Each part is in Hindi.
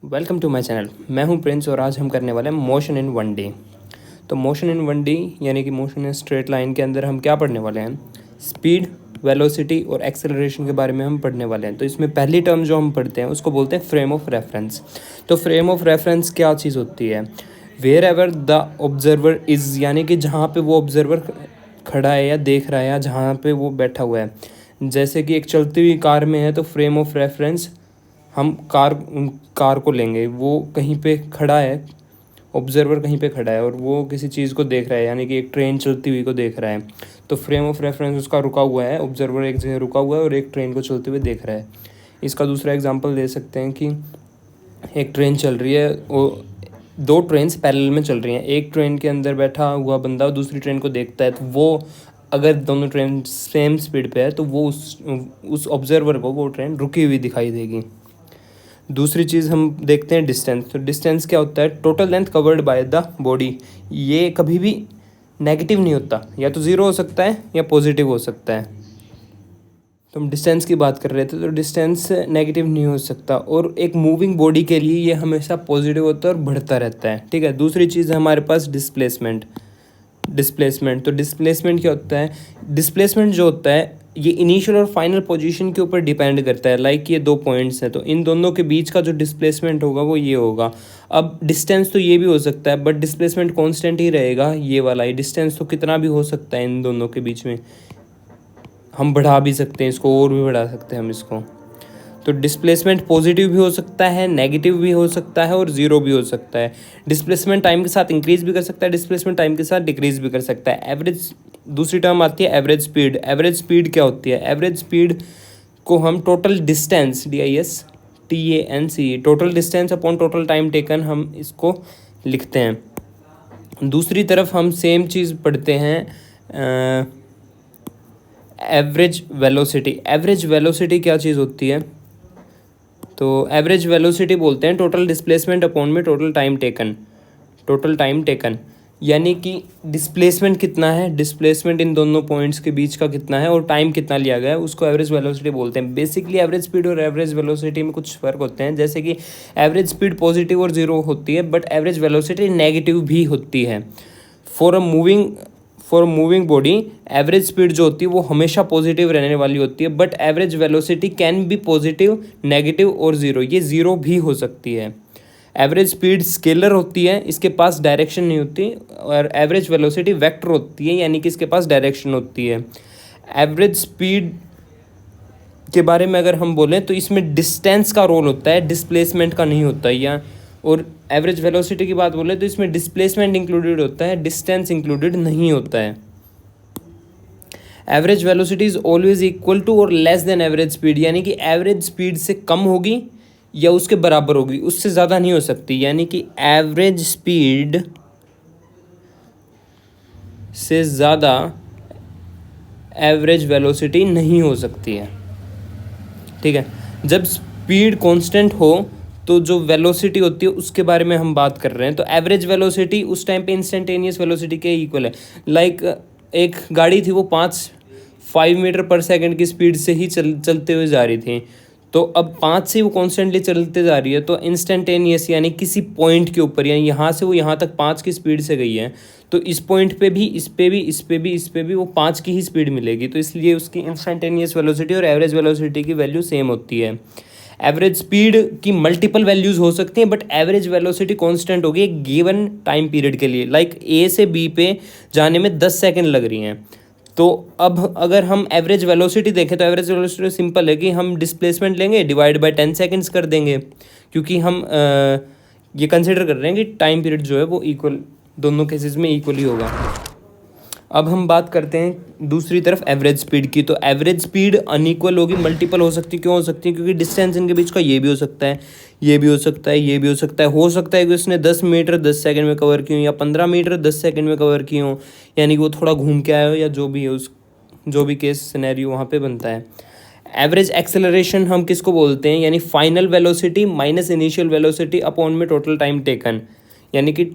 Welcome to my channel. मैं हूं प्रिंस और आज हम करने वाले हैं मोशन इन 1D। तो मोशन इन 1D यानी कि मोशन इन स्ट्रेट लाइन के अंदर हम क्या पढ़ने वाले हैं, स्पीड, वेलोसिटी और एक्सेलरेशन के बारे में हम पढ़ने वाले हैं। तो इसमें पहली टर्म जो हम पढ़ते हैं उसको बोलते हैं फ्रेम ऑफ रेफरेंस। तो फ्रेम ऑफ रेफरेंस क्या चीज़ होती है? Wherever the observer is, यानी कि जहाँ पे वो ऑब्जर्वर खड़ा है या देख रहा है या जहाँ पे वो बैठा हुआ है। जैसे कि एक चलती हुई कार में है तो फ्रेम ऑफ रेफरेंस हम कार को लेंगे। वो कहीं पे खड़ा है, ऑब्जर्वर कहीं पे खड़ा है और वो किसी चीज़ को देख रहा है, यानी कि एक ट्रेन चलती हुई को देख रहा है। तो फ्रेम ऑफ रेफरेंस उसका रुका हुआ है, ऑब्जर्वर एक जगह रुका हुआ है और एक ट्रेन को चलते हुए देख रहा है। इसका दूसरा एग्जांपल दे सकते हैं कि एक ट्रेन चल रही है, वो दो ट्रेन्स पैरेलल में चल रही हैं। एक ट्रेन के अंदर बैठा हुआ बंदा दूसरी ट्रेन को देखता है, तो वो अगर दोनों ट्रेन सेम स्पीड पे है तो वो उस ऑब्जर्वर को वो ट्रेन रुकी हुई दिखाई देगी। दूसरी चीज़ हम देखते हैं डिस्टेंस। तो डिस्टेंस क्या होता है? Total length covered by the body. ये कभी भी नेगेटिव नहीं होता, या तो ज़ीरो हो सकता है या पॉजिटिव हो सकता है। तो हम डिस्टेंस की बात कर रहे थे, तो डिस्टेंस नेगेटिव नहीं हो सकता और एक मूविंग बॉडी के लिए ये हमेशा पॉजिटिव होता है और बढ़ता रहता है। ठीक है। दूसरी चीज़ है हमारे पास डिस्प्लेसमेंट। तो डिस्प्लेसमेंट क्या होता है? डिस्प्लेसमेंट जो होता है ये इनिशियल और फाइनल पोजीशन के ऊपर डिपेंड करता है। लाइक ये दो पॉइंट्स हैं तो इन दोनों के बीच का जो डिस्प्लेसमेंट होगा वो ये होगा। अब डिस्टेंस तो ये भी हो सकता है बट डिस्प्लेसमेंट कांस्टेंट ही रहेगा, ये वाला ही। डिस्टेंस तो कितना भी हो सकता है इन दोनों के बीच में, हम बढ़ा भी सकते हैं इसको और भी बढ़ा सकते हैं हम इसको। तो डिस्प्लेसमेंट पॉजिटिव भी हो सकता है, नेगेटिव भी हो सकता है और ज़ीरो भी हो सकता है। डिस्प्लेसमेंट टाइम के साथ इंक्रीज भी कर सकता है, डिस्प्लेसमेंट टाइम के साथ डिक्रीज भी कर सकता है। एवरेज, दूसरी टर्म आती है एवरेज स्पीड। एवरेज स्पीड क्या होती है? एवरेज स्पीड को हम total distance, DISTANCE, total distance upon total time taken, हम इसको लिखते हैं। दूसरी तरफ हम सेम चीज़ पढ़ते हैं एवरेज वेलोसिटी। एवरेज वेलोसिटी क्या चीज़ होती है? तो एवरेज वेलोसिटी बोलते हैं टोटल डिस्प्लेसमेंट अपॉन में टोटल टाइम टेकन, यानी कि डिस्प्लेसमेंट कितना है, डिस्प्लेसमेंट इन दोनों पॉइंट्स के बीच का कितना है और टाइम कितना लिया गया है, उसको एवरेज वेलोसिटी बोलते हैं। बेसिकली एवरेज स्पीड और एवरेज वेलोसिटी में कुछ फ़र्क होते हैं, जैसे कि एवरेज स्पीड पॉजिटिव और ज़ीरो होती है बट एवरेज वेलोसिटी नेगेटिव भी होती है। For moving body average speed जो होती है वो हमेशा पॉजिटिव रहने वाली होती है but average velocity can be positive, negative और ज़ीरो, ये ज़ीरो भी हो सकती है। एवरेज स्पीड स्केलर होती है, इसके पास डायरेक्शन नहीं होती, और एवरेज वेलोसिटी वेक्टर होती है, यानी कि इसके पास डायरेक्शन होती है। एवरेज स्पीड के बारे में अगर हम बोलें तो इसमें डिस्टेंस का रोल होता है, डिस्प्लेसमेंट का नहीं होता है। और एवरेज वेलोसिटी की बात बोले तो इसमें डिस्प्लेसमेंट इंक्लूडेड होता है, डिस्टेंस इंक्लूडेड नहीं होता है। Average velocity is always equal to or less than average speed, यानी कि एवरेज स्पीड से कम होगी या उसके बराबर होगी, उससे ज़्यादा नहीं हो सकती। यानी कि एवरेज स्पीड से ज़्यादा एवरेज वेलोसिटी नहीं हो सकती है। ठीक है। जब स्पीड कांस्टेंट हो तो जो वेलोसिटी होती है उसके बारे में हम बात कर रहे हैं। तो एवरेज वेलोसिटी उस टाइम पे इंस्टेंटेनियस वेलोसिटी के इक्वल है। लाइक एक गाड़ी थी, वो 5 मीटर पर सेकंड की स्पीड से ही चलते हुए जा रही थी। तो अब 5 से वो कॉन्स्टेंटली चलते जा रही है तो इंस्टेंटेनियस यानी किसी पॉइंट के ऊपर, यानी यहाँ से वो यहाँ तक 5 की स्पीड से गई है तो इस पॉइंट पे भी, इस पे भी, इस पे भी, इस पे भी वो 5 की ही स्पीड मिलेगी। तो इसलिए उसकी इंस्टेंटेनियस वेलोसिटी और एवरेज वेलोसिटी की वैल्यू सेम होती है। एवरेज स्पीड की मल्टीपल वैल्यूज़ हो सकती हैं बट एवरेज वेलोसिटी कांस्टेंट होगी एक गिवन टाइम पीरियड के लिए। लाइक ए से बी पे जाने में 10 सेकंड लग रही हैं। तो अब अगर हम एवरेज वेलोसिटी देखें तो एवरेज वेलोसिटी सिंपल है कि हम डिस्प्लेसमेंट लेंगे, डिवाइड बाय 10 सेकंड्स कर देंगे, क्योंकि हम ये कंसिडर कर रहे हैं कि टाइम पीरियड जो है वो इक्वल, दोनों केसेस में इक्वली होगा। अब हम बात करते हैं दूसरी तरफ एवरेज स्पीड की। तो एवरेज स्पीड अनइक्वल होगी, मल्टीपल हो सकती है। क्यों हो सकती है? क्योंकि डिस्टेंस इनके बीच का ये भी हो सकता है, ये भी हो सकता है, ये भी हो सकता है। हो सकता है कि उसने 10 मीटर 10 सेकंड में कवर की हो या 15 मीटर 10 सेकंड में कवर की हो, यानी कि वो थोड़ा घूम के आया हो, या जो भी है उस जो भी केस सिनेरियो वहाँ पे बनता है। एवरेज एक्सेलरेशन हम किसको बोलते हैं? यानी final velocity minus initial velocity upon में टोटल टाइम टेकन, यानी कि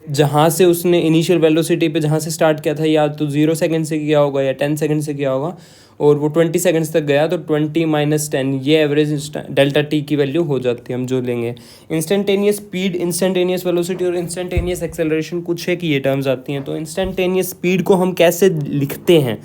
जहाँ से उसने इनिशियल वेलोसिटी पे जहाँ से स्टार्ट किया था, या तो 0 सेकंड से किया होगा या 10 सेकंड से किया होगा, और वो 20 सेकंड्स तक गया तो 20 माइनस 10 ये एवरेज डेल्टा टी की वैल्यू हो जाती है हम जो लेंगे। इंस्टेंटेनियस स्पीड, इंस्टेंटेनियस वेलोसिटी और इंस्टेंटेनियस एक्सेलरेशन कुछ है कि ये टर्म्स आती हैं। तो इंस्टेंटेनियस स्पीड को हम कैसे लिखते हैं,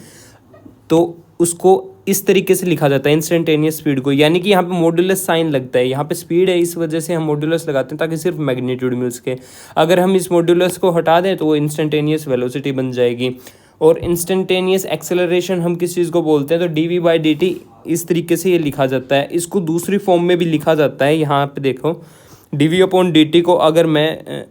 तो उसको इस तरीके से लिखा जाता है इंस्टेंटेनियस स्पीड को, यानी कि यहाँ पे मॉड्यूलस साइन लगता है, यहाँ पे स्पीड है इस वजह से हम मॉड्यूलस लगाते हैं ताकि सिर्फ मैग्नीट्यूड मिल सके। अगर हम इस मॉड्यूलस को हटा दें तो वो इंस्टेंटेनियस वेलोसिटी बन जाएगी। और इंस्टेंटेनियस एक्सेलरेशन हम किस चीज़ को बोलते हैं, तो dv/dt इस तरीके से ये लिखा जाता है। इसको दूसरी फॉर्म में भी लिखा जाता है, यहाँ पे देखो dv/dt को अगर मैं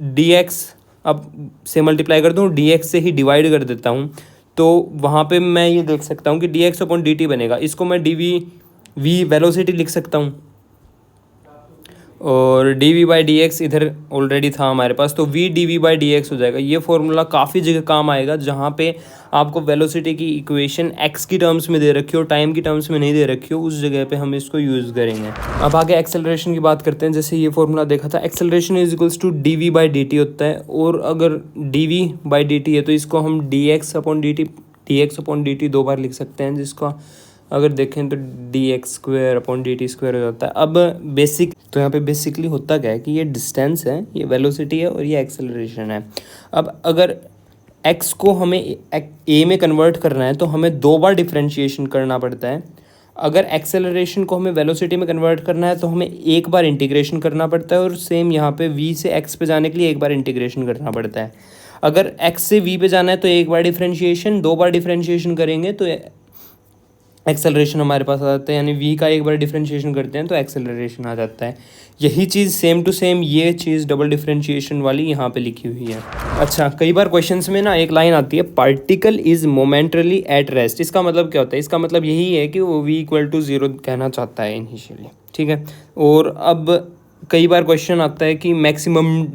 dx अब से मल्टीप्लाई कर दूँ, dx से ही डिवाइड कर देता हूँ, तो वहाँ पे मैं ये देख सकता हूँ कि dx/dt बनेगा। इसको मैं v वेलोसिटी लिख सकता हूँ और dv/dx इधर ऑलरेडी था हमारे पास, तो v dv/dx हो जाएगा। ये फॉर्मूला काफ़ी जगह काम आएगा जहाँ पे आपको वेलोसिटी की इक्वेशन x की टर्म्स में दे रखी हो, टाइम की टर्म्स में नहीं दे रखी हो, उस जगह पे हम इसको यूज़ करेंगे। अब आगे एक्सेलरेशन की बात करते हैं। जैसे ये फॉर्मूला देखा था, acceleration is equals to dv/dt होता है, और अगर dv/dt है तो इसको हम dx/dt दो बार लिख सकते हैं, जिसको अगर देखें तो dx²/dt² हो जाता है। अब बेसिक तो यहाँ पे बेसिकली होता क्या है कि ये डिस्टेंस है, ये वेलोसिटी है और ये एक्सेलरेशन है। अब अगर x को हमें a में कन्वर्ट करना है तो हमें दो बार डिफरेंशिएशन करना पड़ता है। अगर एक्सेलरेशन को हमें वेलोसिटी में कन्वर्ट करना है तो हमें एक बार इंटीग्रेशन करना पड़ता है, और सेम यहाँ पे v से x पे जाने के लिए एक बार इंटीग्रेशन करना पड़ता है। अगर x से v पे जाना है तो एक बार डिफरेंशिएशन, दो बार डिफरेंशिएशन करेंगे तो एक्सेलरेशन हमारे पास आ जाता है, यानी v का एक बार डिफरेंशिएशन करते हैं तो एक्सेलरेशन आ जाता है। यही चीज़ सेम टू सेम ये चीज़ डबल डिफरेंशिएशन वाली यहाँ पे लिखी हुई है। अच्छा, कई बार क्वेश्चंस में ना एक लाइन आती है, particle is momentarily at rest. इसका मतलब क्या होता है? इसका मतलब यही है कि वो v=0 कहना चाहता है इनिशियली, ठीक है। और अब कई बार क्वेश्चन आता है कि मैक्सिमम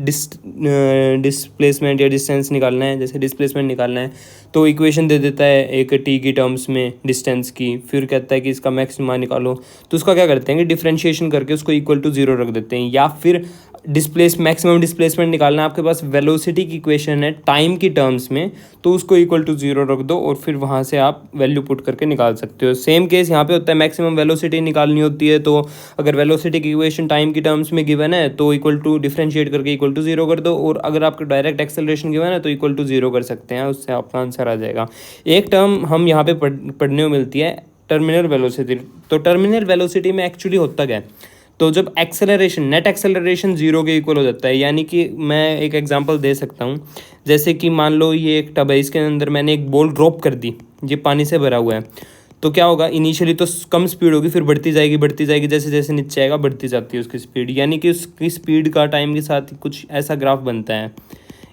डिस्प्लेसमेंट या डिस्टेंस निकालना है। जैसे डिस्प्लेसमेंट निकालना है तो इक्वेशन दे देता है एक टी की टर्म्स में डिस्टेंस की, फिर कहता है कि इसका मैक्सिमा निकालो, तो उसका क्या करते हैं कि डिफरेंशिएशन करके उसको =0 रख देते हैं। या फिर मैक्सिमम डिस्प्लेसमेंट निकालना है, आपके पास वेलोसिटी की इक्वेशन है टाइम की टर्म्स में, तो उसको =0 रख दो और फिर वहाँ से आप वैल्यू पुट करके निकाल सकते हो। सेम केस यहाँ पे होता है, मैक्सिमम वेलोसिटी निकालनी होती है तो अगर वेलोसिटी की इक्वेशन टाइम की टर्म्स में गिवन है तो डिफरेंशिएट करके =0 कर दो, और अगर आपको डायरेक्ट एक्सेलरेशन गिवन है तो =0 कर सकते हैं, उससे आपका आंसर आ जाएगा। एक टर्म हम यहाँ पे पढ़ने को मिलती है, टर्मिनल वेलोसिटी। तो टर्मिनल वेलोसिटी में एक्चुअली होता क्या है, तो जब एक्सेलरेशन नेट एक्सेलरेशन 0 के इक्वल हो जाता है, यानी कि मैं एक एग्जांपल दे सकता हूँ। जैसे कि मान लो ये एक टब है, इसके अंदर मैंने एक बॉल ड्रॉप कर दी, ये पानी से भरा हुआ है, तो क्या होगा, इनिशियली तो कम स्पीड होगी, फिर बढ़ती जाएगी, जैसे जैसे नीचे आएगा बढ़ती जाती है उसकी स्पीड, यानी कि उसकी स्पीड का टाइम के साथ कुछ ऐसा ग्राफ बनता है।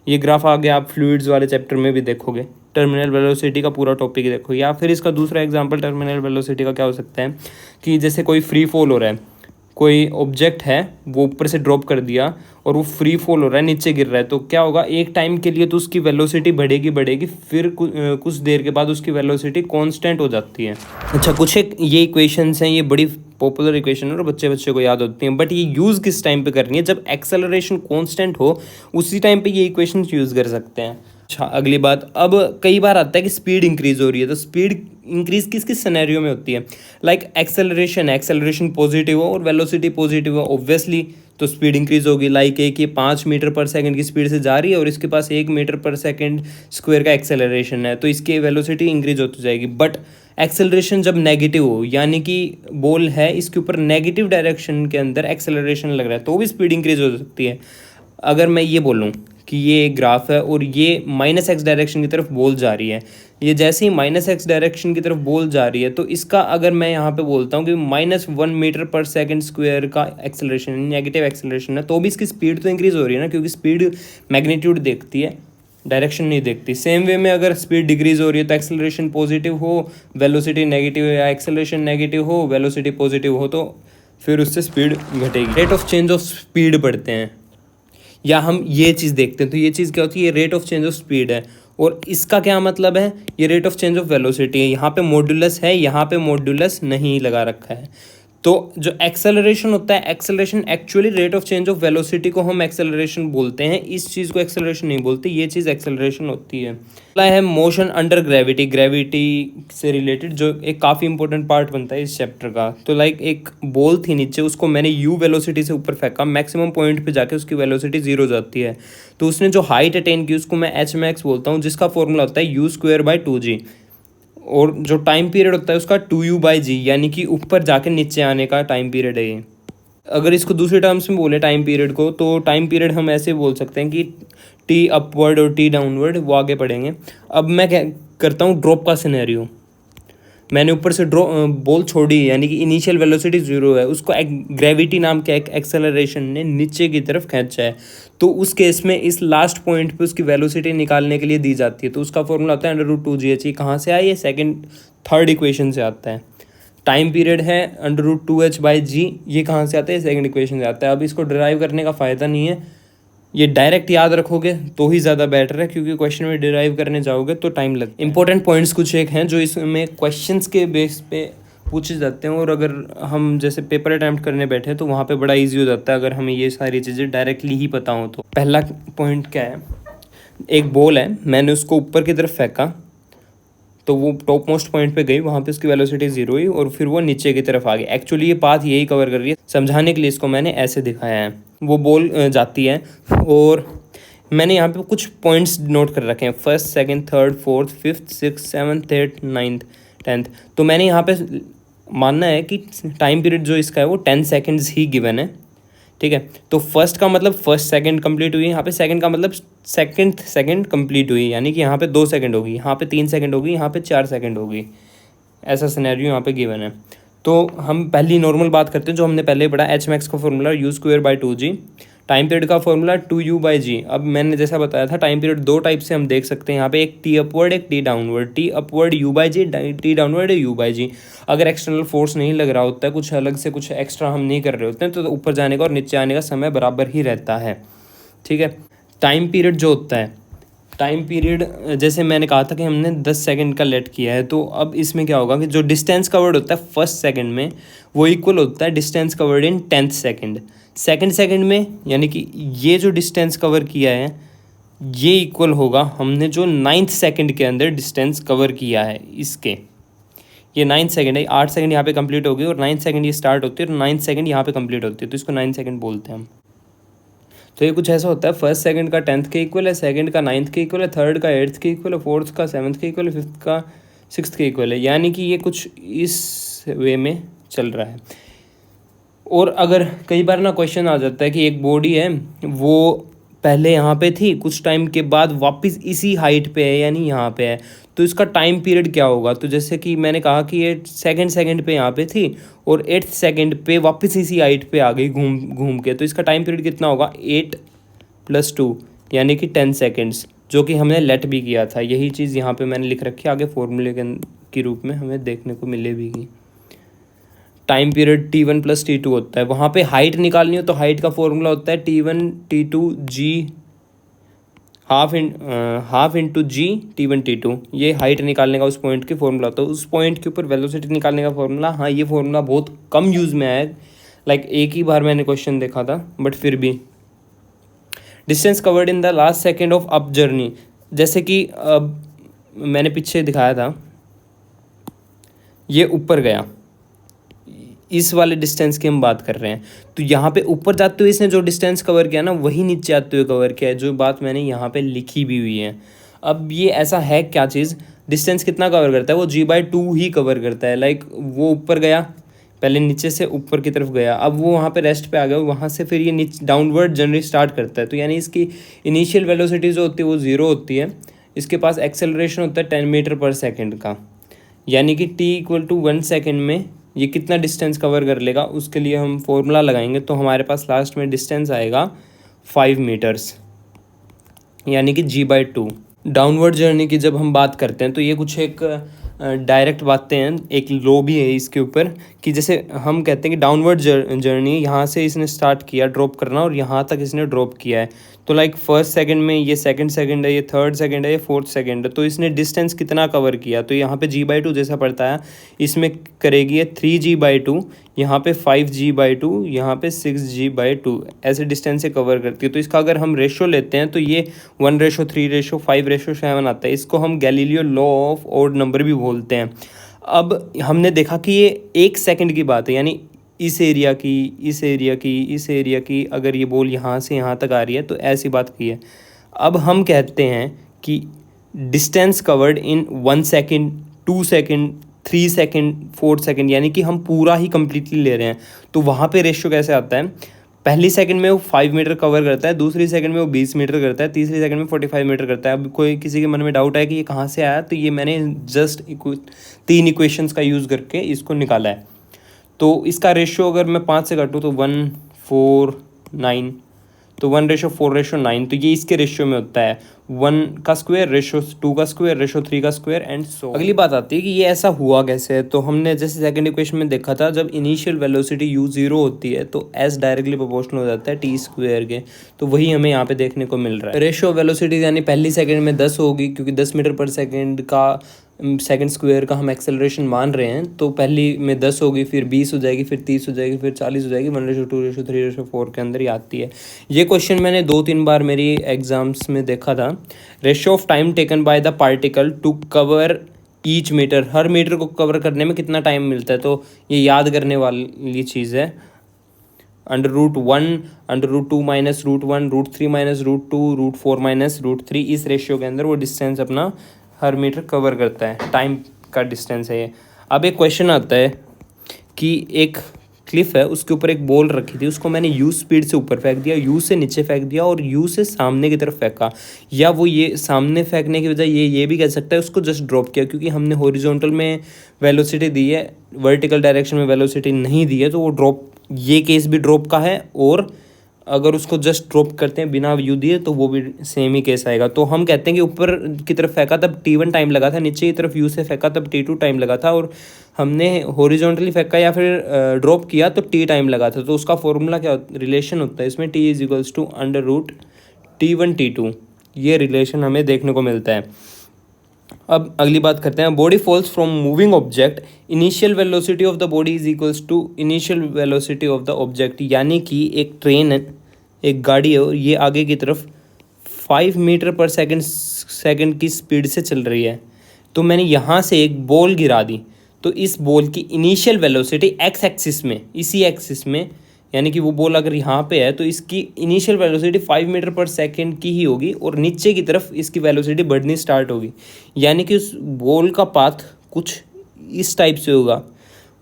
ये ग्राफ आगे आप फ्लूइड्स वाले चैप्टर में भी देखोगे, टर्मिनल वेलोसिटी का पूरा टॉपिक देखो। या फिर इसका दूसरा एग्जांपल टर्मिनल वेलोसिटी का क्या हो सकता है कि जैसे कोई फ्री फॉल हो रहा है, कोई ऑब्जेक्ट है वो ऊपर से ड्रॉप कर दिया और वो फ्री फॉल हो रहा है, नीचे गिर रहा है, तो क्या होगा, एक टाइम के लिए तो उसकी वेलोसिटी बढ़ेगी, फिर कुछ देर के बाद उसकी वेलोसिटी कांस्टेंट हो जाती है। अच्छा, कुछ एक ये इक्वेशंस हैं, ये बड़ी पॉपुलर इक्वेशन है और बच्चे को याद होती हैं, बट ये यूज़ किस टाइम पे करनी है, जब एक्सेलरेशन कांस्टेंट हो उसी टाइम पे ये इक्वेशंस यूज़ कर सकते हैं। अच्छा, अगली बात, अब कई बार आता है कि स्पीड इंक्रीज हो रही है, तो स्पीड इंक्रीज किस किस सिनेरियो में होती है, लाइक एक्सेलरेशन पॉजिटिव हो और वेलोसिटी पॉजिटिव हो, ऑब्वियसली तो स्पीड इंक्रीज होगी। लाइक एक ये 5 मीटर पर सेकंड की स्पीड से जा रही है और इसके पास 1 मीटर पर सेकंड स्क्वायर का एक्सेलरेशन है, तो इसकी वेलोसिटी इंक्रीज होती जाएगी। बट एक्सेलरेशन जब नेगेटिव हो, यानी कि बॉल है इसके ऊपर नेगेटिव डायरेक्शन के अंदर एक्सेलरेशन लग रहा है, तो भी स्पीड इंक्रीज हो सकती है। अगर मैं ये बोलूँ कि ये एक ग्राफ है और ये -x डायरेक्शन की तरफ बॉल जा रही है, ये जैसे ही -x डायरेक्शन की तरफ बॉल जा रही है, तो इसका अगर मैं यहाँ पे बोलता हूँ कि -1 मीटर पर सेकंड स्क्वायर का एक्सेलरेशन, नेगेटिव एक्सेलरेशन है, तो भी इसकी स्पीड तो इंक्रीज हो रही है ना, क्योंकि स्पीड मैग्नीट्यूड देखती है, डायरेक्शन नहीं देखती। सेम वे में अगर स्पीड डिक्रीज हो रही है तो एक्सेलरेशन पॉजिटिव हो, वेलोसिटी नेगेटिव, या एक्सेलरेशन नेगेटिव हो, वेलोसिटी पॉजिटिव हो, तो फिर उससे स्पीड घटेगी। Rate of change of speed बढ़ते हैं, या हम ये चीज़ देखते हैं, तो ये चीज़ क्या होती है, ये rate of change of speed है। और इसका क्या मतलब है, ये rate of change of velocity है। यहाँ पे मॉड्यूलस है, यहाँ पे मॉड्यूलस नहीं लगा रखा है, तो जो एक्सेलरेशन होता है, acceleration actually rate of change of velocity को हम एक्सेलरेशन बोलते हैं, इस चीज़ को एक्सेलरेशन नहीं बोलते, ये चीज़ एक्सेलरेशन होती है। अगला है मोशन अंडर ग्रेविटी, ग्रेविटी से रिलेटेड जो एक काफ़ी इंपॉर्टेंट पार्ट बनता है इस चैप्टर का। तो लाइक एक बॉल थी नीचे, उसको मैंने यू वेलोसिटी से ऊपर फेंका, मैक्सिमम पॉइंट पे जाके उसकी वेलोसिटी 0 हो जाती है। तो उसने जो हाइट अटेन की उसको मैं एच मैक्स बोलता हूँ, जिसका फॉर्मूला होता है u²/2g, और जो टाइम पीरियड होता है उसका 2u/g, यानी कि ऊपर जाके नीचे आने का टाइम पीरियड है ये। अगर इसको दूसरे टर्म्स में बोले टाइम पीरियड को, तो टाइम पीरियड हम ऐसे बोल सकते हैं कि टी अपवर्ड और टी डाउनवर्ड, वो आगे पढ़ेंगे। अब मैं क्या करता हूँ, ड्रॉप का सिनेरियो। मैंने ऊपर से बॉल छोड़ी, यानी कि इनिशियल वेलोसिटी 0 है, उसको ग्रेविटी नाम के एक एक्सेलरेशन ने नीचे की तरफ खींचा है। तो उस केस में इस लास्ट पॉइंट पे उसकी वेलोसिटी निकालने के लिए दी जाती है, तो उसका फॉर्मूला होता है √2gh। कहाँ से आया, ये थर्ड इक्वेशन से आता है। टाइम पीरियड है √2h/g, ये कहाँ से आता है, सेकंड इक्वेशन से आता है। अब इसको डिराइव करने का फ़ायदा नहीं है, ये डायरेक्ट याद रखोगे तो ही ज़्यादा बेटर है, क्योंकि क्वेश्चन में डिराइव करने जाओगे तो टाइम लग। इंपॉर्टेंट पॉइंट्स कुछ एक हैं जो इसमें क्वेश्चंस के बेस पे पूछे जाते हैं, और अगर हम जैसे पेपर अटैम्प्ट करने बैठे तो वहाँ पे बड़ा इजी हो जाता है अगर हमें ये सारी चीज़ें डायरेक्टली ही पता हो। तो पहला पॉइंट क्या है, एक बॉल है, मैंने उसको ऊपर की तरफ फेंका, तो वो टॉप मोस्ट पॉइंट पे गई, वहाँ पे उसकी वेलोसिटी 0 हुई, और फिर वो नीचे की तरफ आ गई। एक्चुअली ये पाथ यही कवर कर रही है, समझाने के लिए इसको मैंने ऐसे दिखाया है। वो बॉल जाती है, और मैंने यहाँ पे कुछ पॉइंट्स नोट कर रखे हैं, 1st, 2nd, 3rd, 4th, 5th, 6th, 7th, 8th, 9th, 10th। तो मैंने यहाँ पे मानना है कि टाइम पीरियड जो इसका है वो 10 सेकेंड्स ही गिवन है, ठीक है। तो फर्स्ट का मतलब फर्स्ट सेकंड कंप्लीट हुई, यहाँ पे सेकंड का मतलब सेकंड कंप्लीट हुई, यानी कि यहाँ पे 2 सेकंड होगी, यहाँ पे 3 सेकंड होगी, यहाँ पे 4 सेकंड होगी। ऐसा सिनेरियो यहाँ पे गिवन है। तो हम पहली नॉर्मल बात करते हैं जो हमने पहले पढ़ा, एच मैक्स का फॉर्मूला u²/2g, टाइम पीरियड का फॉर्मूला 2u/g। अब मैंने जैसा बताया था, टाइम पीरियड दो टाइप से हम देख सकते हैं यहाँ पे, एक टी अपवर्ड, एक T downward. T upward u/g, T downward u/g। अगर एक्सटर्नल फोर्स नहीं लग रहा होता है, कुछ अलग से कुछ एक्स्ट्रा हम नहीं कर रहे होते हैं, तो ऊपर जाने का और नीचे आने का समय बराबर ही रहता है, ठीक है। टाइम पीरियड जो होता है, टाइम पीरियड जैसे मैंने कहा था कि हमने 10 सेकंड का लेट किया है, तो अब इसमें क्या होगा कि जो डिस्टेंस कवर्ड होता है फर्स्ट सेकंड में, वो इक्वल होता है distance covered in 10th second. Second second में, यानी कि ये जो डिस्टेंस कवर किया है ये इक्वल होगा हमने जो 9th सेकंड के अंदर डिस्टेंस कवर किया है इसके। ये 9th सेकंड है, 8 सेकंड यहाँ पे कंप्लीट होगी, और 9th सेकंड ये स्टार्ट होती है, और 9th सेकंड यहाँ पे कंप्लीट होती है, तो इसको 9 सेकंड बोलते हैं हम। तो ये कुछ ऐसा होता है, फर्स्ट सेकंड का 10th के इक्वल है, सेकंड का 9th के इक्वल है, थर्ड का 8th के इक्वल है, फोर्थ का 7th के इक्वल है, फिफ्थ का 6th के इक्वल है, यानी कि ये कुछ इस वे में चल रहा है। और अगर कई बार ना क्वेश्चन आ जाता है कि एक बॉडी है, वो पहले यहाँ पे थी, कुछ टाइम के बाद वापस इसी हाइट पे है, यानी यहाँ पे है, तो इसका टाइम पीरियड क्या होगा। तो जैसे कि मैंने कहा कि ये सेकंड सेकंड पे यहाँ पे थी, और 8th सेकंड पे वापस इसी हाइट पे आ गई घूम घूम के, तो इसका टाइम पीरियड कितना होगा, 8 + 2, यानी कि 10 सेकेंड्स, जो कि हमने लेट भी किया था। यही चीज़ यहाँ पे मैंने लिख रखी है, आगे फॉर्मूले के रूप में हमें देखने को मिलेगी। टाइम पीरियड T1 + T2 होता है, वहाँ पे हाइट निकालनी हो तो हाइट का फॉर्मूला होता है T1 T2 G, half into G T1 T2। ये हाइट निकालने का उस पॉइंट के फॉर्मूला होता है। उस पॉइंट के ऊपर वेलोसिटी निकालने का फॉर्मूला, हाँ ये फॉर्मूला बहुत कम यूज़ में आया है, लाइक एक ही बार मैंने क्वेश्चन देखा था, बट फिर भी। Distance covered in the last second of up journey, जैसे कि मैंने पीछे दिखाया था, ये ऊपर गया, इस वाले डिस्टेंस की हम बात कर रहे हैं, तो यहाँ पे ऊपर जाते हुए इसने जो डिस्टेंस कवर किया ना, वही नीचे आते हुए कवर किया है, जो बात मैंने यहाँ पे लिखी भी हुई है। अब ये ऐसा है क्या चीज़, डिस्टेंस कितना कवर करता है, वो g/2 ही कवर करता है। लाइक वो ऊपर गया, पहले नीचे से ऊपर की तरफ गया, अब वो वहाँ पे रेस्ट पे आ गया, वहाँ से फिर ये नीचे डाउनवर्ड जर्नी स्टार्ट करता है, तो यानी इसकी इनिशियल वेलोसिटी जो होती है वो 0 होती है। इसके पास एक्सेलरेशन होता है 10 मीटर/सेकंड का, यानी कि t = 1 सेकेंड में ये कितना डिस्टेंस कवर कर लेगा, उसके लिए हम फॉर्मूला लगाएंगे, तो हमारे पास लास्ट में डिस्टेंस आएगा 5 मीटर्स, यानी कि g/2। डाउनवर्ड जर्नी की जब हम बात करते हैं तो ये कुछ एक डायरेक्ट बातें हैं, एक लॉ भी है इसके ऊपर, कि जैसे हम कहते हैं कि डाउनवर्ड जर्नी यहाँ से इसने स्टार्ट किया ड्रॉप करना, और यहाँ तक इसने ड्रॉप किया है, तो लाइक फर्स्ट सेकंड में ये सेकंड सेकंड है, ये थर्ड सेकंड है, ये फोर्थ सेकंड है, तो इसने डिस्टेंस कितना कवर किया, तो यहाँ पे g/2 जैसा पड़ता है, इसमें करेगी ये 3g/2, यहाँ पे 5g/2, यहाँ पे 6g/2 ऐसे डिस्टेंस से कवर करती है। तो इसका अगर हम रेशो लेते हैं तो ये 1:3:5:7 आता है। इसको हम Galileo law of odd number भी बोलते हैं। अब हमने देखा कि ये 1 सेकंड की बात है, यानी इस एरिया की, इस एरिया की, इस एरिया की अगर ये बॉल यहाँ से यहाँ तक आ रही है तो ऐसी बात की है। अब हम कहते हैं कि distance covered in 1 second, 2 second, 3 second, 4 second, यानी कि हम पूरा ही कम्प्लीटली ले रहे हैं। तो वहाँ पे रेशियो कैसे आता है? पहली सेकंड में वो 5 मीटर कवर करता है, दूसरी सेकंड में वो 20 मीटर करता है, तीसरी सेकंड में 45 मीटर करता है। अब कोई किसी के मन में डाउट है कि ये कहाँ से आया, तो ये मैंने जस्ट 3 इक्वेशंस का यूज़ करके इसको निकाला है। तो इसका रेशियो अगर मैं 5 से काटूँ तो 1:4:9, तो 1:4:9, तो ये इसके रेशियो में होता है। 1 का स्क्वायर, रेशो 2 का स्क्वायर, रेशो 3 का स्क्वायर एंड सो। अगली बात आती है कि ये ऐसा हुआ कैसे। तो हमने जैसे सेकंड इक्वेशन में देखा था, जब इनिशियल वेलोसिटी u0 होती है तो s डायरेक्टली प्रोपोर्शनल हो जाता है t स्क्वायर के। तो वही हमें यहाँ पे देखने को मिल रहा है। रेशो वेलोसिटी यानी पहली सेकंड में 10 होगी, क्योंकि 10 मीटर पर सेकंड का सेकंड स्क्वायर का हम एक्सेलरेशन मान रहे हैं। तो पहली में 10 होगी, फिर 20 हो जाएगी, फिर 30 हो जाएगी, फिर 40 हो जाएगी। 1:2:3:4 के अंदर ही आती है। ये क्वेश्चन मैंने 2-3 बार मेरी एग्जाम्स में देखा था। Ratio of time taken by the particle to cover each metre, हर मीटर को कवर करने में कितना टाइम मिलता है। तो ये याद करने वाली चीज़ है। √1, √2 - √1, √3 - √2, √4 - √3, इस रेशियो के अंदर वो डिस्टेंस अपना हर मीटर कवर करता है। टाइम का डिस्टेंस है ये। अब एक क्वेश्चन आता है कि एक क्लिफ है, उसके ऊपर एक बॉल रखी थी, उसको मैंने u स्पीड से ऊपर फेंक दिया, u से नीचे फेंक दिया और u से सामने की तरफ फेंका। या वो ये सामने फेंकने की बजाय ये भी कह सकता है उसको जस्ट ड्रॉप किया, क्योंकि हमने हॉरिजॉन्टल में वेलोसिटी दी है, वर्टिकल डायरेक्शन में वेलोसिटी नहीं दी है। तो वो ड्रॉप, ये केस भी ड्रॉप का है, और अगर उसको जस्ट ड्रॉप करते हैं बिना यू दिए तो वो भी सेम ही केस आएगा। तो हम कहते हैं कि ऊपर की तरफ फेंका तब t1 टाइम लगा था, नीचे की तरफ u से फेंका तब t2 टाइम लगा था, और हमने हॉरिजॉन्टली फेंका या फिर ड्रॉप किया तो t टाइम लगा था। तो उसका फॉर्मूला क्या रिलेशन होता है इसमें, t = √T1T2, ये रिलेशन हमें देखने को मिलता है। अब अगली बात करते हैं। Body falls from moving object, initial velocity of the body = initial velocity of the object. यानी कि एक ट्रेन है, एक गाड़ी है, और ये आगे की तरफ 5 मीटर पर सेकंड की स्पीड से चल रही है। तो मैंने यहाँ से एक बॉल गिरा दी, तो इस बॉल की इनिशियल वेलोसिटी एक्स एक्सिस में, इसी एक्सिस में, यानी कि वो बॉल अगर यहाँ पे है तो इसकी इनिशियल वेलोसिटी 5 मीटर पर सेकंड की ही होगी, और नीचे की तरफ इसकी वेलोसिटी बढ़नी स्टार्ट होगी। यानी कि उस बॉल का पाथ कुछ इस टाइप से होगा।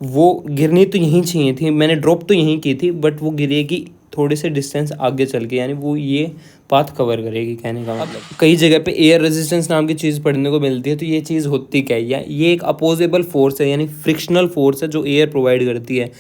वो गिरनी तो यहीं चाहिए थी, मैंने ड्रॉप तो यहीं की थी, बट वो गिरेगी थोड़े से डिस्टेंस आगे चल के, यानी वो ये पाथ कवर करेगी। कहने का मतलब, कई जगह पे एयर रेजिस्टेंस नाम की चीज़ पढ़ने को मिलती है। तो ये चीज़ होती क्या है? ये एक अपोजेबल फोर्स है, यानी फ्रिक्शनल फोर्स है जो एयर प्रोवाइड करती है।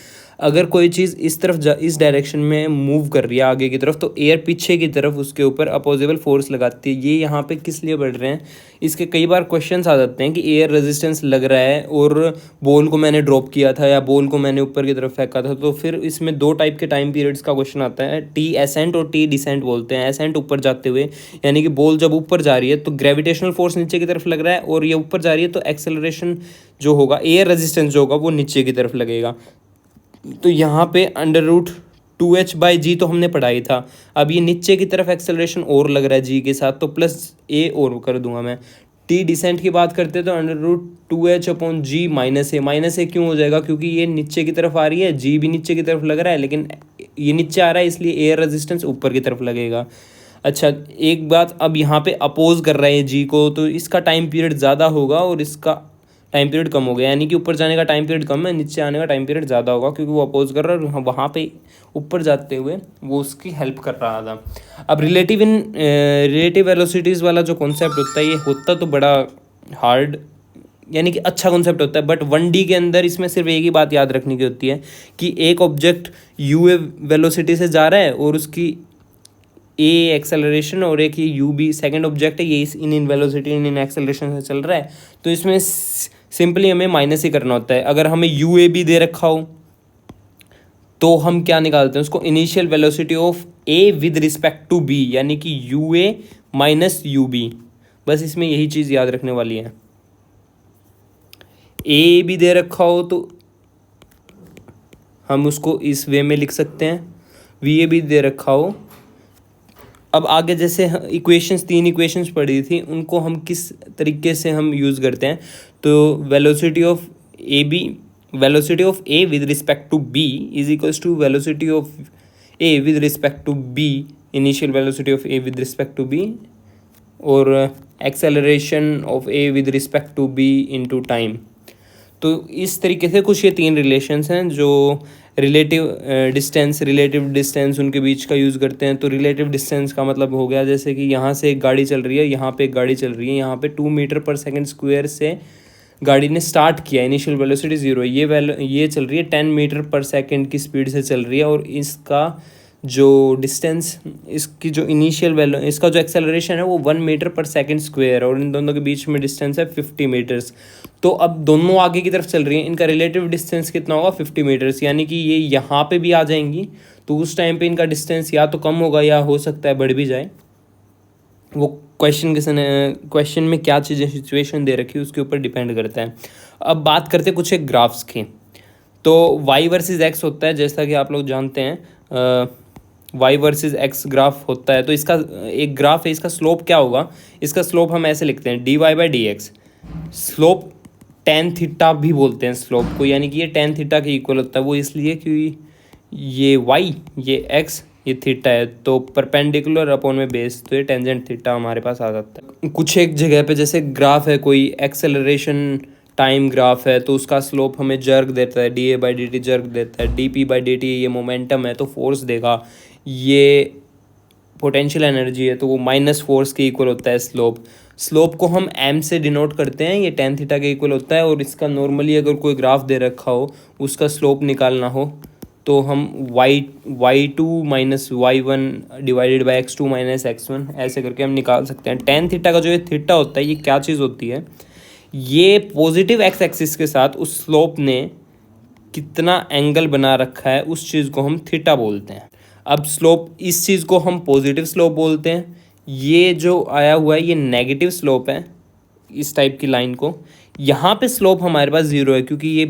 अगर कोई चीज़ इस तरफ इस डायरेक्शन में मूव कर रही है आगे की तरफ, तो एयर पीछे की तरफ उसके ऊपर अपोजेबल फोर्स लगाती है। ये यहाँ पे किस लिए बढ़ रहे हैं, इसके कई बार क्वेश्चंस आ जाते हैं कि एयर रेजिस्टेंस लग रहा है और बॉल को मैंने ड्रॉप किया था या बॉल को मैंने ऊपर की तरफ फेंका था। तो फिर इसमें 2 टाइप के टाइम पीरियड्स का क्वेश्चन आता है, टी एसेंट और टी डिसेंट बोलते हैं। एसेंट ऊपर जाते हुए, यानी कि बॉल जब ऊपर जा रही है तो ग्रेविटेशनल फोर्स नीचे की तरफ लग रहा है, और ये ऊपर जा रही है तो एक्सेलरेशन जो होगा, एयर रेजिस्टेंस जो होगा, वो नीचे की तरफ लगेगा। तो यहाँ पे √2h/g तो हमने पढ़ा ही था। अब ये नीचे की तरफ एक्सेलरेशन और लग रहा है g के साथ, तो +a और कर दूंगा मैं। टी डिसेंट की बात करते हैं तो √2h/g -a क्यों हो जाएगा, क्योंकि ये नीचे की तरफ आ रही है, g भी नीचे की तरफ लग रहा है, लेकिन ये नीचे आ रहा है इसलिए एयर रेजिस्टेंस ऊपर की तरफ लगेगा। अच्छा, एक बात, अब यहाँ पे अपोज कर रहा है g को, तो इसका टाइम पीरियड ज़्यादा होगा और इसका टाइम पीरियड कम हो गया। यानी कि ऊपर जाने का टाइम पीरियड कम है, नीचे आने का टाइम पीरियड ज़्यादा होगा, क्योंकि वो अपोज कर रहा है और वहाँ पे ऊपर जाते हुए वो उसकी हेल्प कर रहा था। अब रिलेटिव वेलोसिटीज़ वाला जो कॉन्सेप्ट होता है, ये होता तो बड़ा हार्ड, यानी कि अच्छा कॉन्सेप्ट होता है, बट 1D के अंदर इसमें सिर्फ एक ही बात याद रखने की होती है कि एक ऑब्जेक्ट ua वेलोसिटी से जा रहा है और उसकी a एक्सेलरेशन, और एक ये ub सेकंड ऑब्जेक्ट है, ये इन वेलोसिटी इन एक्सेलरेशन से चल रहा है। तो इसमें सिंपली हमें माइनस ही करना होता है। अगर हमें UAB दे रखा हो तो हम क्या निकालते हैं उसको, initial velocity of A with respect to B, यानी कि UA - UB। बस इसमें यही चीज़ याद रखने वाली है। A भी दे रखा हो तो हम उसको इस वे में लिख सकते हैं, वी ए भी दे रखा हो। अब आगे जैसे इक्वेशंस, 3 इक्वेशंस पढ़ी थी, उनको हम किस तरीके से हम यूज़ करते हैं। तो velocity of A with respect to B is equals to velocity of A with respect to B, initial velocity of A with respect to B, और acceleration of A with respect to B into time. तो इस तरीके से कुछ ये 3 रिलेशंस हैं जो रिलेटिव डिस्टेंस उनके बीच का यूज़ करते हैं। तो रिलेटिव डिस्टेंस का मतलब हो गया जैसे कि यहाँ से एक गाड़ी चल रही है, यहाँ पे एक गाड़ी चल रही है, यहाँ पे 2 मीटर पर सेकंड स्क्वायर से गाड़ी ने स्टार्ट किया, इनिशियल वेलोसिटी 0 है, ये चल रही है 10 मीटर पर सेकंड की स्पीड से चल रही है, और इसका जो डिस्टेंस, इसकी जो इसका जो एक्सेलरेशन है वो 1 मीटर पर सेकंड स्क्वायर है, और इन दोनों के बीच में डिस्टेंस है 50 मीटर्स। तो अब दोनों आगे की तरफ चल रही हैं, इनका रिलेटिव डिस्टेंस कितना होगा 50 मीटर्स, यानी कि ये यहाँ पे भी आ जाएंगी। तो उस टाइम पे इनका डिस्टेंस या तो कम होगा या हो सकता है बढ़ भी जाए। वो क्वेश्चन में क्या चीज़ें सिचुएशन दे रखी है उसके ऊपर डिपेंड करता है। अब बात करते हैं कुछ एक ग्राफ्स की। तो y वर्सेस x होता है, जैसा कि आप लोग जानते हैं y वर्सेस x ग्राफ होता है। तो इसका एक ग्राफ है, इसका स्लोप क्या होगा, इसका स्लोप हम ऐसे लिखते हैं dy/dx। स्लोप tan थीटा भी बोलते हैं स्लोप को, यानी कि ये tan थीटा के इक्वल होता है। वो इसलिए क्योंकि ये y, ये x, ये थीटा है, तो परपेंडिकुलर अपॉन में बेस, तो ये टेंजेंट थीटा हमारे पास आ जाता है। कुछ एक जगह पे जैसे ग्राफ है, कोई एक्सेलरेशन टाइम ग्राफ है, तो उसका स्लोप हमें जर्क देता है, da/dt जर्क देता है, dp/dt ये मोमेंटम है तो फोर्स देगा, ये पोटेंशियल एनर्जी है तो वो माइनस फोर्स के इक्वल होता है स्लोप को हम m से डिनोट करते हैं, ये tan थीटा के इक्वल होता है। और इसका नॉर्मली अगर कोई ग्राफ दे रखा हो, उसका स्लोप निकालना हो, तो हम y2 minus y1 divided by x2 minus x1 ऐसे करके हम निकाल सकते हैं। tan थीटा का जो ये थीटा होता है, ये क्या चीज़ होती है, ये पॉजिटिव x एक्सिस के साथ उस स्लोप ने कितना एंगल बना रखा है, उस चीज़ को हम थीटा बोलते हैं। अब स्लोप, इस चीज़ को हम पॉजिटिव स्लोप बोलते हैं। ये जो आया हुआ है ये नेगेटिव स्लोप है, इस टाइप की लाइन को। यहाँ पे स्लोप हमारे पास 0 है क्योंकि ये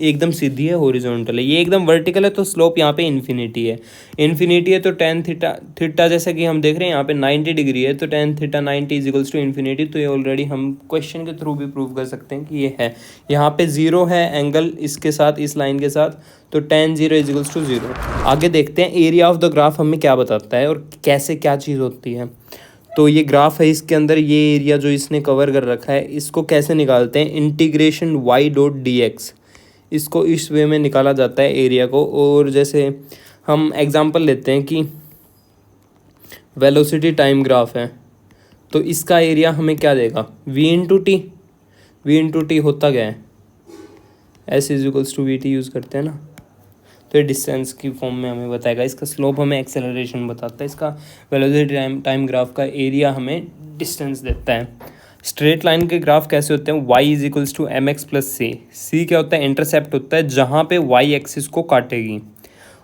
एकदम सीधी है, हॉरिजॉन्टल है। ये एकदम वर्टिकल है तो स्लोप यहाँ पे इन्फिनिटी है तो tan थीटा जैसा कि हम देख रहे हैं यहाँ पे 90 डिग्री है, तो tan theta 90 is equals to infinity. तो ये ऑलरेडी हम क्वेश्चन के थ्रू भी प्रूव कर सकते हैं कि ये है। यहाँ पे 0 है एंगल इसके साथ, इस लाइन के साथ, तो tan 0 इज इक्वल्स टू 0। आगे देखते हैं एरिया ऑफ द ग्राफ हमें क्या बताता है और कैसे क्या चीज़ होती है। तो ये ग्राफ है, इसके अंदर ये एरिया जो इसने कवर कर रखा है, इसको कैसे निकालते हैं, इंटीग्रेशन y.dx, इसको इस वे में निकाला जाता है एरिया को। और जैसे हम एग्जांपल लेते हैं कि वेलोसिटी टाइम ग्राफ है, तो इसका एरिया हमें क्या देगा, v इंटू टी होता क्या है, s is equals to v t use करते हैं ना, तो ये डिस्टेंस की फॉर्म में हमें बताएगा। इसका स्लोप हमें एक्सेलरेशन बताता है, इसका वेलोसिटी टाइम ग्राफ का एरिया हमें डिस्टेंस देता है। स्ट्रेट लाइन के ग्राफ कैसे होते हैं, y is equals to M X plus C क्या होता है, इंटरसेप्ट होता है जहाँ पे y एक्सिस को काटेगी,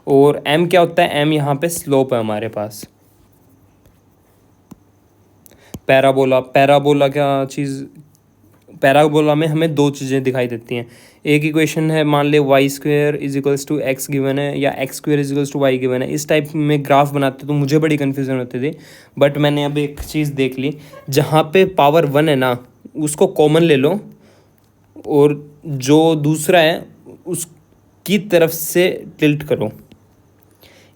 और m क्या होता है, m यहाँ पे स्लोप है हमारे पास। पैराबोला क्या चीज़, पैराबोला में हमें 2 चीज़ें दिखाई देती हैं। एक इक्वेशन है, मान ले y² is equals to x given है, या x² is equals to y given है। इस टाइप में ग्राफ बनाते तो मुझे बड़ी कन्फ्यूज़न होती थी, बट मैंने अब एक चीज़ देख ली, जहाँ पे पावर 1 है ना, उसको कॉमन ले लो, और जो दूसरा है उसकी तरफ से टिल्ट करो,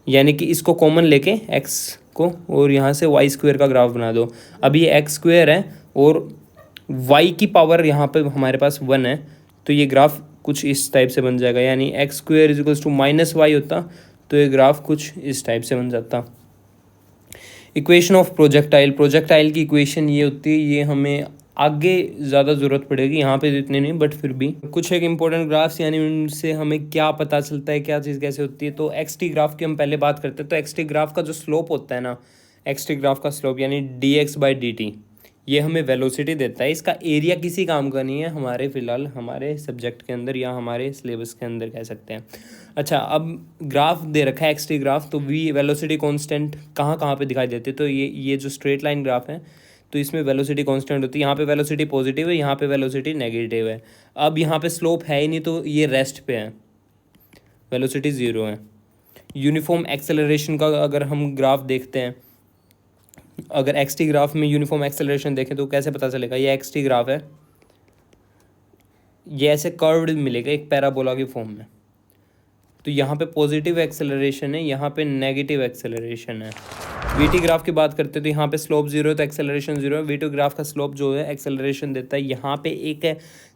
यानी कि इसको कॉमन लेके x को, और यहाँ से y² का ग्राफ बना दो। अब ये x² है और y की पावर यहाँ पे हमारे पास 1 है, तो ये ग्राफ कुछ इस टाइप से बन जाएगा, यानी x² is equals to minus y होता, तो ये ग्राफ कुछ इस टाइप से बन जाता। इक्वेशन ऑफ प्रोजेक्टाइल की इक्वेशन ये होती है, ये हमें आगे ज़्यादा ज़रूरत पड़ेगी, यहाँ पे इतनी नहीं, बट फिर भी कुछ एक इंपॉर्टेंट ग्राफ्स, यानी उनसे हमें क्या पता चलता है, क्या चीज़ कैसे होती है। तो एक्स-टी ग्राफ की हम पहले बात करते हैं। तो एक्स-टी ग्राफ का जो स्लोप होता है ना, एक्स-टी ग्राफ का स्लोप यानी dx/dt, ये हमें वेलोसिटी देता है। इसका एरिया किसी काम का नहीं है हमारे, फिलहाल हमारे सब्जेक्ट के अंदर या हमारे सिलेबस के अंदर कह सकते हैं। अच्छा, अब ग्राफ दे रखा है एक्स-टी ग्राफ, तो वी वेलोसिटी कांस्टेंट कहाँ पे दिखाई देती है, तो ये जो स्ट्रेट लाइन ग्राफ है, तो इसमें वेलोसिटी कांस्टेंट होती है। यहाँ पे वेलोसिटी पॉजिटिव है, यहाँ पे वेलोसिटी नेगेटिव है। अब यहाँ पे स्लोप है ही नहीं, तो ये रेस्ट पे है, वेलोसिटी ज़ीरो है। यूनिफॉर्म एक्सेलरेशन का अगर हम ग्राफ देखते हैं, अगर एक्स टी ग्राफ में यूनिफॉर्म एक्सेलरेशन देखें तो कैसे पता चलेगा? ये एक्स टी ग्राफ है, ये ऐसे कर्व्ड मिलेगा एक पैराबोला की फॉर्म में। तो यहाँ पे पॉजिटिव एक्सेलरेशन है, यहाँ पे नेगेटिव एक्सेलरेशन है। वीटी ग्राफ की बात करते हैं तो यहाँ पे स्लोप जीरो है तो एक्सेलरेशन जीरो है। वीटी ग्राफ का स्लोप जो है एक्सेलरेशन देता है। यहाँ पे एक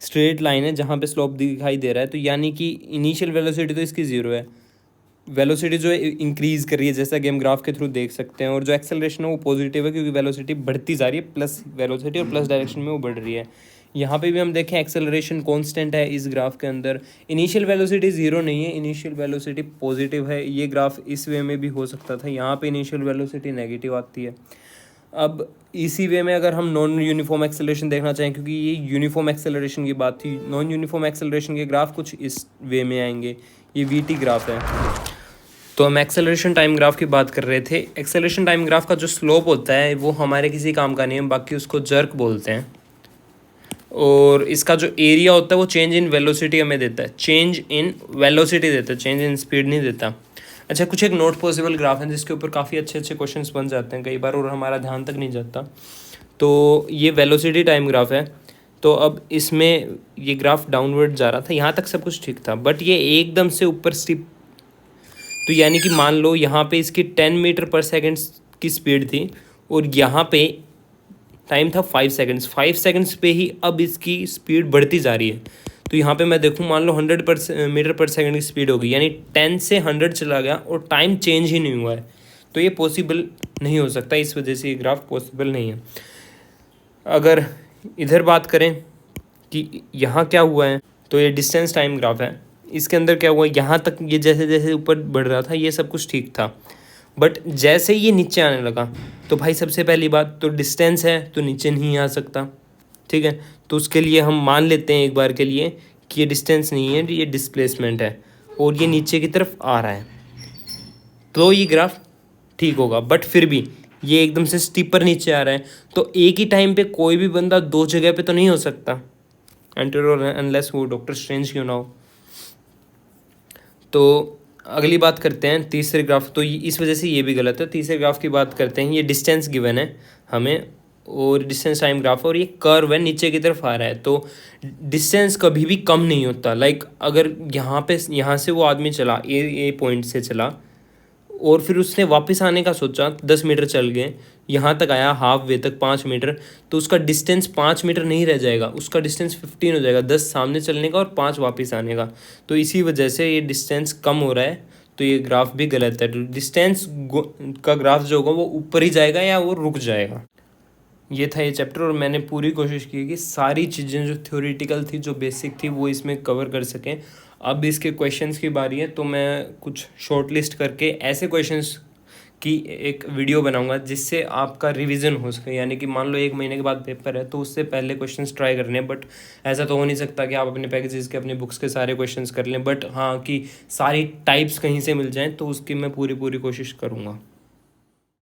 स्ट्रेट लाइन है जहाँ पे स्लोप दिखाई दे रहा है, तो यानी कि इनिशियल वेलोसिटी तो इसकी ज़ीरो है, वेलोसिटी जो है इंक्रीज़ कर रही है जैसा कि हम ग्राफ के थ्रू देख सकते हैं, और जो एक्सेलरेशन है वो पॉजिटिव है क्योंकि वेलोसिटी बढ़ती जा रही है, प्लस वेलोसिटी और प्लस डायरेक्शन में वो बढ़ रही है। यहाँ पे भी हम देखें एक्सेलरेशन कांस्टेंट है इस ग्राफ के अंदर। इनिशियल वेलोसिटी ज़ीरो नहीं है, इनिशियल वेलोसिटी पॉजिटिव है। ये ग्राफ इस वे में भी हो सकता था, यहाँ पे इनिशियल वेलोसिटी नेगेटिव आती है। अब इसी वे में अगर हम नॉन यूनिफॉर्म एक्सेलरेशन देखना चाहें, क्योंकि ये यूनिफॉर्म एक्सेलरेशन की बात थी, नॉन यूनिफॉर्म एक्सेलरेशन के ग्राफ कुछ इस वे में आएंगे। ये वीटी ग्राफ है। तो हम एक्सेलरेशन टाइम ग्राफ की बात कर रहे थे। एक्सेलरेशन टाइम ग्राफ का जो स्लोप होता है वो हमारे किसी काम का नहीं है, बाकी उसको जर्क बोलते हैं। और इसका जो एरिया होता है वो चेंज इन वेलोसिटी हमें देता है, चेंज इन वेलोसिटी देता है, चेंज इन स्पीड नहीं देता। अच्छा, कुछ एक नोट पॉसिबल ग्राफ है जिसके ऊपर काफ़ी अच्छे अच्छे क्वेश्चंस बन जाते हैं कई बार और हमारा ध्यान तक नहीं जाता। तो ये वेलोसिटी टाइम ग्राफ है। तो अब इसमें ये ग्राफ डाउनवर्ड जा रहा था, यहाँ तक सब कुछ ठीक था, बट ये एकदम से ऊपर स्टीप, तो यानी कि मान लो यहाँ पे इसकी 10 मीटर पर सेकेंड की स्पीड थी और यहाँ पे टाइम था 5 सेकेंड्स। 5 सेकेंड्स पे ही अब इसकी स्पीड बढ़ती जा रही है। तो यहाँ पे मैं देखूँ, मान लो 100 मीटर पर सेकेंड की स्पीड होगी, यानी 10 से 100 चला गया और टाइम चेंज ही नहीं हुआ है। तो ये पॉसिबल नहीं हो सकता, इस वजह से ये ग्राफ पॉसिबल नहीं है। अगर इधर बात करें कि यहाँ क्या हुआ है, तो ये डिस्टेंस टाइम ग्राफ है। इसके अंदर क्या हुआ, यहाँ तक ये जैसे जैसे ऊपर बढ़ रहा था ये सब कुछ ठीक था, बट जैसे ये नीचे आने लगा तो भाई सबसे पहली बात तो डिस्टेंस है तो नीचे नहीं आ सकता, ठीक है। तो उसके लिए हम मान लेते हैं एक बार के लिए कि ये डिस्टेंस नहीं है, ये डिस्प्लेसमेंट है और ये नीचे की तरफ आ रहा है, तो ये ग्राफ ठीक होगा। बट फिर भी ये एकदम से स्टीपर नीचे आ रहा है, तो एक ही टाइम पे कोई भी बंदा दो जगह पे तो नहीं हो सकता, अनलेस वो डॉक्टर स्ट्रेंज क्यों ना हो। तो अगली बात करते हैं तीसरे ग्राफ, तो इस वजह से ये भी गलत है। तीसरे ग्राफ की बात करते हैं, ये डिस्टेंस गिवन है हमें और डिस्टेंस टाइम ग्राफ, और ये कर्व है नीचे की तरफ आ रहा है। तो डिस्टेंस कभी भी कम नहीं होता। लाइक अगर यहाँ से वो आदमी चला, ए पॉइंट से चला और फिर उसने वापस आने का सोचा, 10 मीटर चल गए, यहाँ तक आया हाफ वे तक 5 मीटर, तो उसका डिस्टेंस 5 मीटर नहीं रह जाएगा, उसका डिस्टेंस 15 हो जाएगा, 10 सामने चलने का और 5 वापस आने का। तो इसी वजह से ये डिस्टेंस कम हो रहा है, तो ये ग्राफ भी गलत है। तो डिस्टेंस का ग्राफ जो होगा वो ऊपर ही जाएगा या वो रुक जाएगा। ये था ये चैप्टर, और मैंने पूरी कोशिश की कि सारी चीज़ें जो थ्योरेटिकल थी, जो बेसिक थी, वो इसमें कवर कर सकें। अब इसके क्वेश्चंस की बारी है, तो मैं कुछ शॉर्ट लिस्ट करके ऐसे क्वेश्चंस की एक वीडियो बनाऊंगा जिससे आपका रिवीजन हो सके। यानी कि मान लो 1 महीने के बाद पेपर है तो उससे पहले क्वेश्चंस ट्राई करने हैं, बट ऐसा तो हो नहीं सकता कि आप अपने पैकेजेस के, अपनी बुक्स के सारे क्वेश्चंस कर लें, बट हाँ कि सारी टाइप्स कहीं से मिल जाएँ तो उसकी मैं पूरी कोशिश करूँगा।